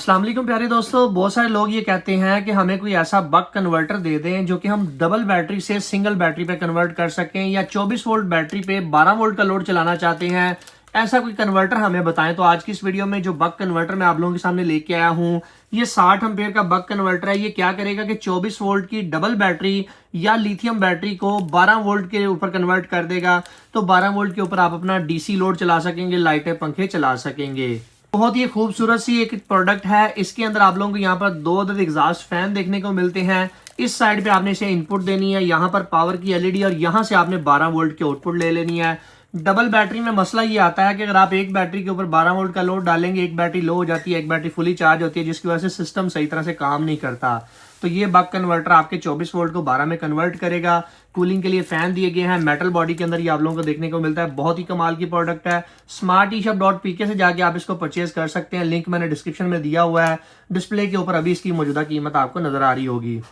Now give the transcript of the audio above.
अस्सलाम वालेकुम प्यारे दोस्तों। बहुत सारे लोग ये कहते हैं कि हमें कोई ऐसा बक कन्वर्टर दे दें जो कि हम डबल बैटरी से सिंगल बैटरी पे कन्वर्ट कर सकें, या 24 वोल्ट बैटरी पे 12 वोल्ट का लोड चलाना चाहते हैं। ऐसा कोई कन्वर्टर हमें बताएं। तो आज की इस वीडियो में जो बक कन्वर्टर मैं आप लोगों के सामने लेके आया हूँ, ये 60 एम्पेयर का बक कन्वर्टर है। ये क्या करेगा कि 24 वोल्ट की डबल बैटरी या लिथियम बैटरी को 12 वोल्ट के ऊपर कन्वर्ट कर देगा। तो 12 वोल्ट के ऊपर आप अपना डीसी लोड चला सकेंगे, लाइटें पंखे चला सकेंगे। बहुत ही खूबसूरत सी एक प्रोडक्ट है। इसके अंदर आप लोगों को यहाँ पर 2 अदद एग्जॉस्ट फैन देखने को मिलते हैं। इस साइड पे आपने इसे इनपुट देनी है, यहाँ पर पावर की एलईडी, और यहाँ से आपने 12 वोल्ट की आउटपुट ले लेनी है। डबल बैटरी में मसला ये आता है कि अगर आप एक बैटरी के ऊपर 12 वोल्ट का लोड डालेंगे, एक बैटरी लो हो जाती है, एक बैटरी फुली चार्ज होती है, जिसकी वजह से सिस्टम सही तरह से काम नहीं करता। तो ये बक कन्वर्टर आपके 24 वोल्ट को 12 में कन्वर्ट करेगा। कूलिंग के लिए फैन दिए गए हैं, मेटल बॉडी के अंदर ये आप लोगों को देखने को मिलता है। बहुत ही कमाल की प्रोडक्ट है। smarteshop.pk से जाके आप इसको परचेज कर सकते हैं। लिंक मैंने डिस्क्रिप्शन में दिया हुआ है। डिस्प्ले के ऊपर अभी इसकी मौजूदा कीमत आपको नजर आ रही होगी।